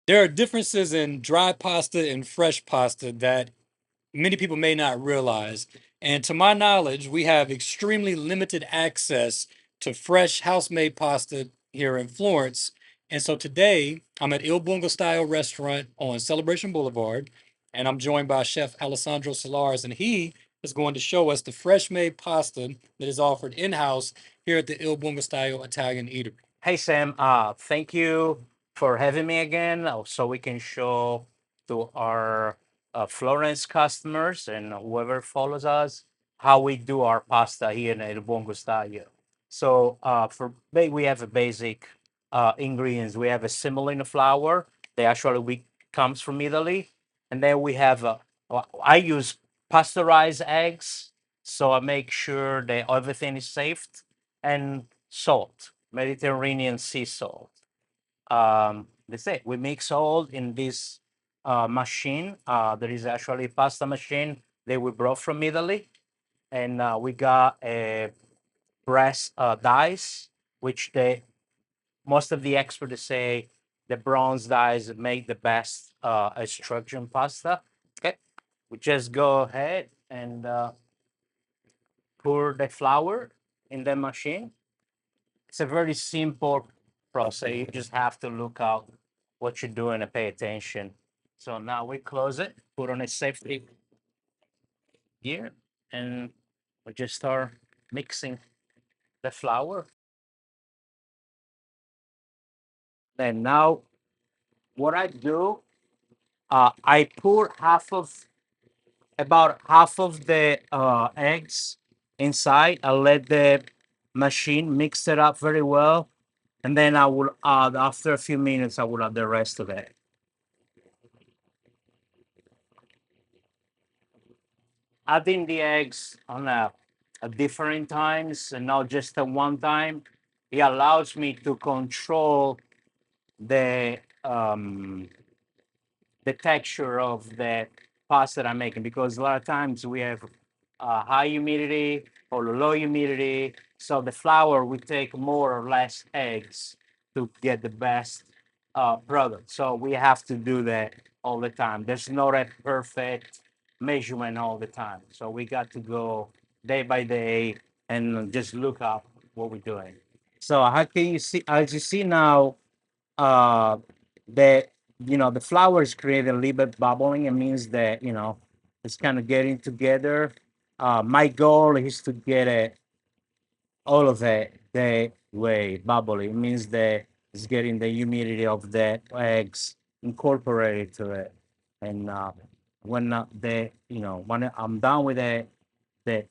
There are differences in dry pasta and fresh pasta that many people may not realize. And to my knowledge, we have extremely limited access to fresh house-made pasta here in Florence. And so today I'm at Il Buongustaio restaurant on Celebration Boulevard, and I'm joined by Chef Alessandro Solares, and he is going to show us the fresh made pasta that is offered in-house here at the Il Buongustaio Italian Eatery. Hey Sam, thank you for having me again, so we can show to our Florence customers and whoever follows us how we do our pasta here in El Buongustaio. So we have a basic ingredients. We have a semolina flour. They actually we comes from Italy, and then we have I use pasteurized eggs, so I make sure that everything is safe, and salt, Mediterranean sea salt. That's it. We mix all in this machine. There is actually a pasta machine that we brought from Italy, and we got a brass dice, which they most of the experts say the bronze dies make the best extraction pasta. Okay, we just go ahead and pour the flour in the machine. It's a very simple process. You just have to look out what you're doing and pay attention. So now we close it, put on a safety gear, and we just start mixing the flour. And now what I do, I pour about half of the eggs inside. I let the machine mix it up very well, and then I will add after a few minutes. I will add the rest of it. Adding the eggs on a different times and not just at one time, it allows me to control the um, the texture of the pasta that I'm making, because a lot of times we have high humidity or low humidity. So the flour will take more or less eggs to get the best product. So we have to do that all the time. There's not a perfect measurement all the time. So we got to go day by day and just look up what we're doing. So how can you see, as you see now, uh the the flour is creating a little bit bubbling. It means that it's kind of getting together. My goal is to get it all of it the way bubbly. It means that it's getting the humidity of the eggs incorporated to it. And when when I'm done with it, the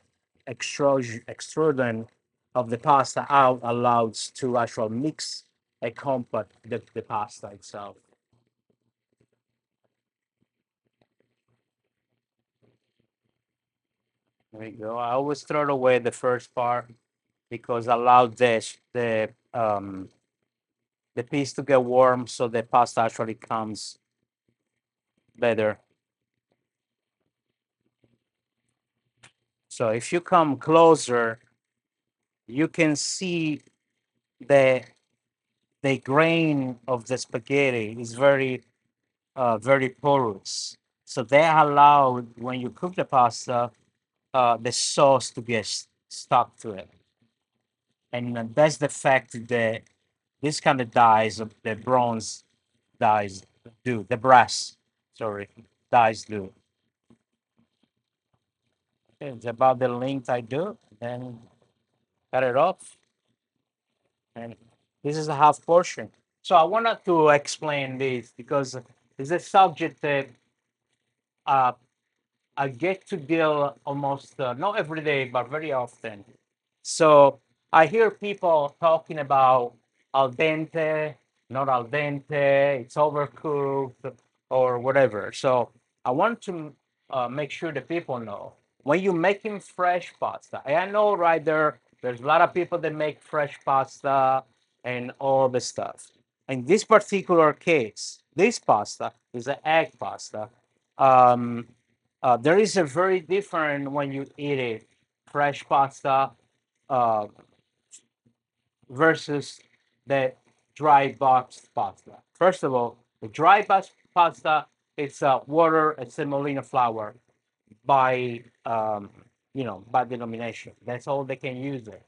extrusion of the pasta out allows to actually mix a compact the pasta itself. There you go. I always throw away the first part because allow the piece to get warm so the pasta actually comes better. So if you come closer, you can see the the grain of the spaghetti is very porous. So they allow when you cook the pasta, the sauce to get stuck to it, and that's the fact that this kind of dyes, the bronze dyes do, the brass, sorry, dyes do. It's about the length I do, and cut it off, and this is a half portion. So I wanted to explain this because it's a subject that uh, I get to deal almost not every day, but very often. So I hear people talking about al dente, not al dente, it's overcooked, or whatever. So I want to make sure that people know when you're making fresh pasta. And I know right there's a lot of people that make fresh pasta and all the stuff. In this particular case, this pasta is an egg pasta. Um, there is a very different when you eat it, fresh pasta uh, versus the dry boxed pasta. First of all, The pasta, it's water and semolina flour by by denomination. That's all they can use it.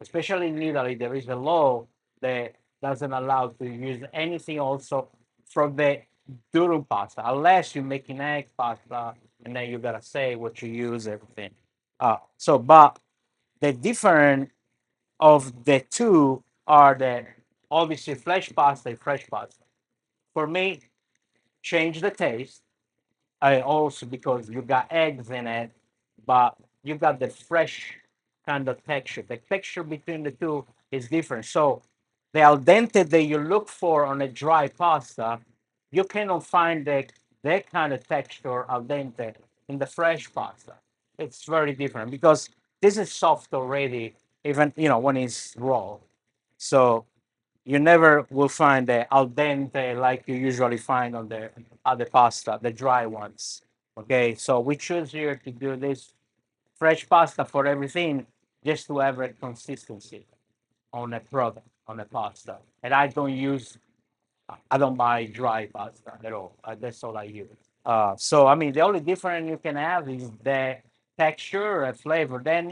Especially in Italy, there is a law that doesn't allow to use anything also from the durum pasta, unless you're making egg pasta, and then you gotta say what you use, everything. But the difference of the two are that obviously fresh pasta and fresh pasta. For me, change the taste. I also because you got eggs in it, but you got the fresh kind of texture. The texture between the two is different. So the al dente that you look for on a dry pasta, you cannot find that kind of texture al dente in the fresh pasta. It's very different because this is soft already, even when it's raw. So you never will find the al dente like you usually find on the other pasta, the dry ones. Okay, so we choose here to do this fresh pasta for everything just to have a consistency on a product, on a pasta. And I don't buy dry pasta at all. That's all I use. So I mean, the only difference you can have is the texture and flavor. Then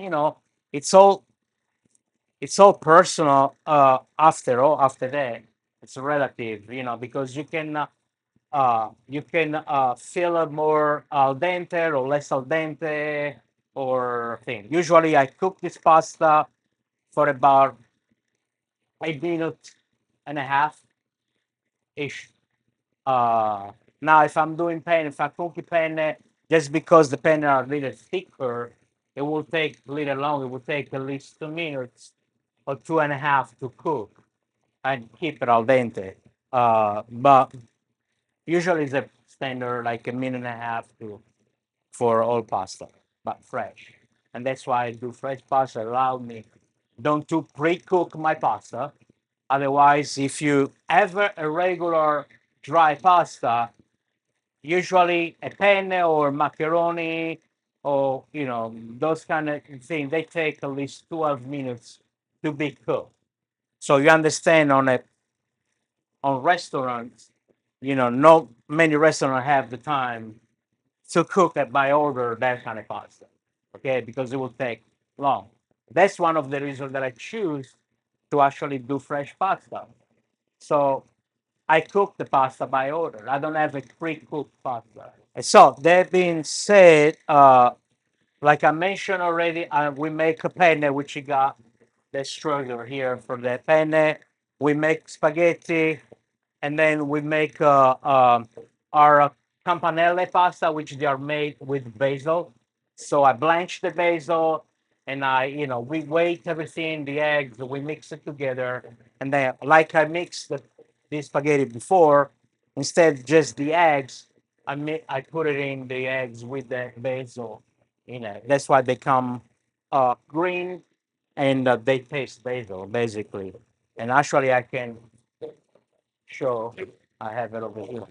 it's all it's all personal. After all, after that, it's relative. Because you can feel it more al dente or less al dente or thing. Usually, I cook this pasta for about 8 minutes and a half ish. Uh, Now, if I'm doing penne, if I cook the penne, just because the penne are a little thicker, it will take a little longer. It will take at least 2 minutes or two and a half to cook and keep it al dente. But usually it's a standard like a minute and a half to for all pasta, but fresh. And that's why I do fresh pasta. Allow me don't to pre-cook my pasta. Otherwise, if you have a regular dry pasta, usually a penne or macaroni or those kind of things, they take at least 12 minutes to be cooked. So you understand on restaurants, not many restaurants have the time to cook it by order that kind of pasta. Okay, because it will take long. That's one of the reasons that I choose to actually do fresh pasta. So I cook the pasta by order. I don't have a pre-cooked pasta. So that being said, like I mentioned already, we make a penne, which you got the structure here for the penne. We make spaghetti, and then we make our campanelle pasta, which they are made with basil. So I blanch the basil, and we wait everything, the eggs, we mix it together, and then like I mixed the spaghetti before, instead just the eggs, I put it in the eggs with the basil. That's why they come green and they taste basil basically. And actually, I can show I have it over here.